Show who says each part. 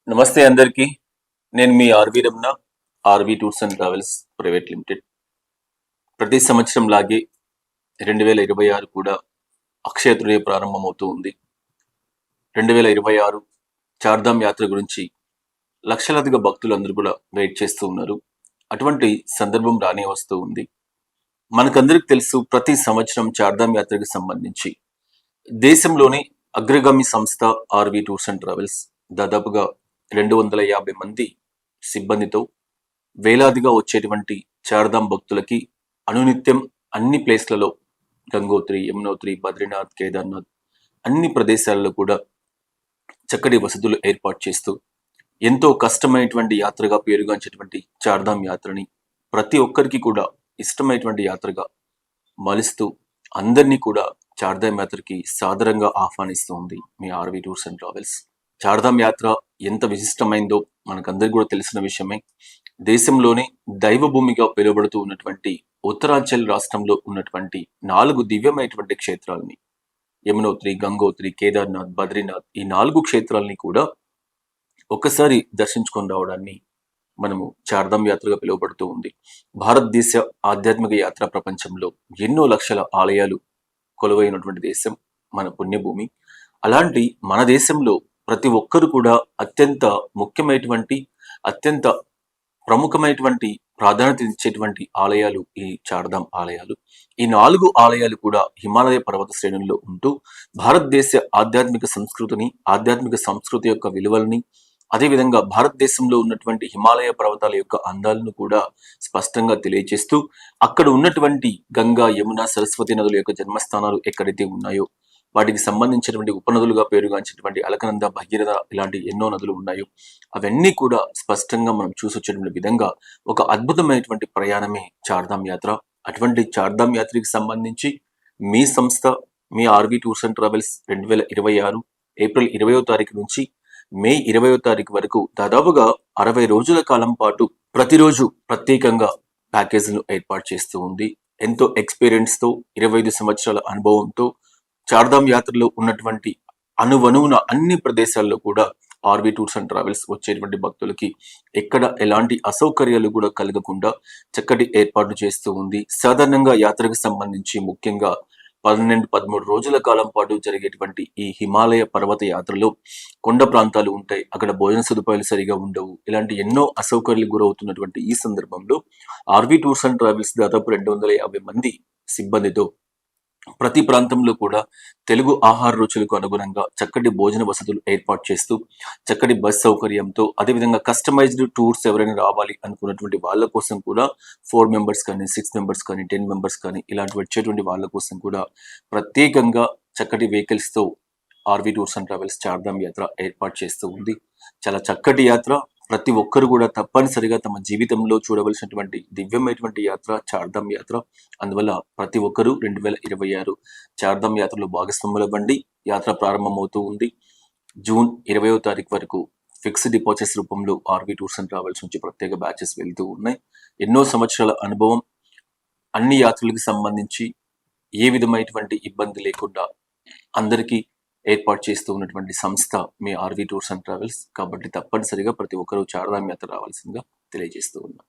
Speaker 1: నమస్తే అందరికీ. నేను మీ RV Ramana, RV tours and travels private limited. ప్రతి సంవత్సరం లాగే 2026 కూడా అక్షయ తృతీయ ప్రారంభమవుతూ ఉంది. 2026 చార్ధామ్ యాత్ర గురించి లక్షలాదిగా భక్తులందరూ కూడా వెయిట్ చేస్తూ ఉన్నారు. అటువంటి సందర్భం రానే వస్తూ ఉంది. మనకందరికి తెలుసు, ప్రతి సంవత్సరం చార్ధామ్ యాత్రకు సంబంధించి దేశంలోని అగ్రగామి సంస్థ ఆర్వి టూర్స్ అండ్ ట్రావెల్స్ దాదాపుగా 250 మంది సిబ్బందితో వేలాదిగా వచ్చేటువంటి చార్ధామ్ భక్తులకి అనునిత్యం అన్ని ప్లేస్లలో గంగోత్రి, యమునోత్రి, బద్రీనాథ్, కేదార్నాథ్ అన్ని ప్రదేశాలలో కూడా చక్కటి వసతులు ఏర్పాటు చేస్తూ ఎంతో కష్టమైనటువంటి యాత్రగా పేరుగాంచేటువంటి చార్ధామ్ యాత్రని ప్రతి ఒక్కరికి కూడా ఇష్టమైనటువంటి యాత్రగా మలుస్తూ అందరినీ కూడా చార్ధామ్ యాత్రకి సాదరంగా ఆహ్వానిస్తూ ఉంది మీ RV tours and travels. Chardham యాత్ర ఎంత విశిష్టమైందో మనకందరికీ కూడా తెలిసిన విషయమే. దేశంలోనే దైవభూమిగా పిలువబడుతూ ఉన్నటువంటి ఉత్తరాంచల్ రాష్ట్రంలో ఉన్నటువంటి 4 దివ్యమైనటువంటి క్షేత్రాలని, యమునోత్రి, గంగోత్రి, కేదార్నాథ్, బద్రీనాథ్, ఈ 4 క్షేత్రాలని కూడా ఒక్కసారి దర్శించుకొని రావడాన్ని మనము చార్ధామ్ యాత్రగా పిలువబడుతూ ఉంది. భారతదేశ ఆధ్యాత్మిక యాత్ర ప్రపంచంలో ఎన్నో లక్షల ఆలయాలు కొలువైనటువంటి దేశం మన పుణ్యభూమి. అలాంటి మన దేశంలో ప్రతి ఒక్కరు కూడా అత్యంత ముఖ్యమైనటువంటి, అత్యంత ప్రముఖమైనటువంటి ప్రాధాన్యత ఇచ్చేటువంటి ఆలయాలు ఈ చార్ధామ్ ఆలయాలు. ఈ 4 ఆలయాలు కూడా హిమాలయ పర్వత శ్రేణుల్లో ఉంటూ భారతదేశ ఆధ్యాత్మిక సంస్కృతిని, ఆధ్యాత్మిక సంస్కృతి యొక్క విలువల్ని, అదేవిధంగా భారతదేశంలో ఉన్నటువంటి హిమాలయ పర్వతాల యొక్క అందాలను కూడా స్పష్టంగా తెలియజేస్తూ అక్కడ ఉన్నటువంటి గంగా, యమున, సరస్వతి నదుల యొక్క జన్మస్థానాలు ఎక్కడైతే ఉన్నాయో వాటికి సంబంధించినటువంటి ఉపనదులుగా పేరుగాంచినటువంటి అలకనంద, భగీరథ ఇలాంటి ఎన్నో నదులు ఉన్నాయో అవన్నీ కూడా స్పష్టంగా మనం చూసొచ్చేటువంటి విధంగా ఒక అద్భుతమైనటువంటి ప్రయాణమే చార్ధామ్ యాత్ర. అటువంటి చార్ధామ్ యాత్రకి సంబంధించి మీ సంస్థ, మీ RV tours and travels 2026 April 20వ తారీఖు నుంచి మే 20వ తారీఖు వరకు దాదాపుగా 60 రోజుల కాలం పాటు ప్రతిరోజు ప్రత్యేకంగా ప్యాకేజీలను ఏర్పాటు చేస్తూ ఉంది. ఎంతో ఎక్స్పీరియన్స్తో, 25 సంవత్సరాల అనుభవంతో చార్ధామ్ యాత్రలో ఉన్నటువంటి అనువనువున అన్ని ప్రదేశాల్లో కూడా ఆర్వి టూర్స్ అండ్ ట్రావెల్స్ వచ్చేటువంటి భక్తులకి ఎక్కడ ఎలాంటి అసౌకర్యాలు కూడా కలగకుండా చక్కటి ఏర్పాటు చేస్తూ ఉంది. సాధారణంగా యాత్రకు సంబంధించి ముఖ్యంగా 12-13 రోజుల కాలం పాటు జరిగేటువంటి ఈ హిమాలయ పర్వత యాత్రలో కొండ ప్రాంతాలు ఉంటాయి, అక్కడ భోజన సదుపాయాలు సరిగా ఉండవు, ఇలాంటి ఎన్నో అసౌకర్యాలకు గురవుతున్నటువంటి ఈ సందర్భంలో ఆర్వి టూర్స్ అండ్ ట్రావెల్స్ దాదాపు 250 మంది సిబ్బందితో ప్రతి ప్రాంతంలో కూడా తెలుగు ఆహార రుచులకు అనుగుణంగా చక్కటి భోజన వసతులు ఏర్పాటు చేస్తూ చక్కటి బస్ సౌకర్యంతో, అదేవిధంగా కస్టమైజ్డ్ టూర్స్ ఎవరైనా రావాలి అనుకున్నటువంటి వాళ్ళ కోసం కూడా 4 మెంబర్స్ కానీ, 6 మెంబర్స్ కానీ, 10 మెంబర్స్ కానీ ఇలాంటి వచ్చేటువంటి వాళ్ళ కోసం కూడా ప్రత్యేకంగా చక్కటి వెహికల్స్తో RV tours and travels Chardham యాత్ర ఏర్పాటు చేస్తూ ఉంది. చాలా చక్కటి యాత్ర. ప్రతి ఒక్కరు కూడా తప్పనిసరిగా తమ జీవితంలో చూడవలసినటువంటి దివ్యమైనటువంటి యాత్ర చార్ధామ్ యాత్ర. అందువల్ల ప్రతి ఒక్కరూ 2026 చార్ధామ్ యాత్రలో భాగస్వాములు అవ్వండి. యాత్ర ప్రారంభమవుతూ ఉంది. జూన్ 20వ తారీఖు వరకు ఫిక్స్డ్ డిపాజిట్స్ రూపంలో ఆర్వి టూర్స్ అండ్ ట్రావెల్స్ నుంచి ప్రత్యేక బ్యాచెస్ వెళ్తూ ఉన్నాయి. ఎన్నో సంవత్సరాల అనుభవం, అన్ని యాత్రలకు సంబంధించి ఏ విధమైనటువంటి ఇబ్బంది లేకుండా అందరికీ ఏర్పాటు చేస్తూ ఉన్నటువంటి సంస్థ మీ ఆర్వి టూర్స్ అండ్ ట్రావెల్స్. కాబట్టి తప్పనిసరిగా ప్రతి ఒక్కరూ చార్ధామ్ యాత్ర రావాల్సిందిగా తెలియజేస్తూ ఉన్నాం.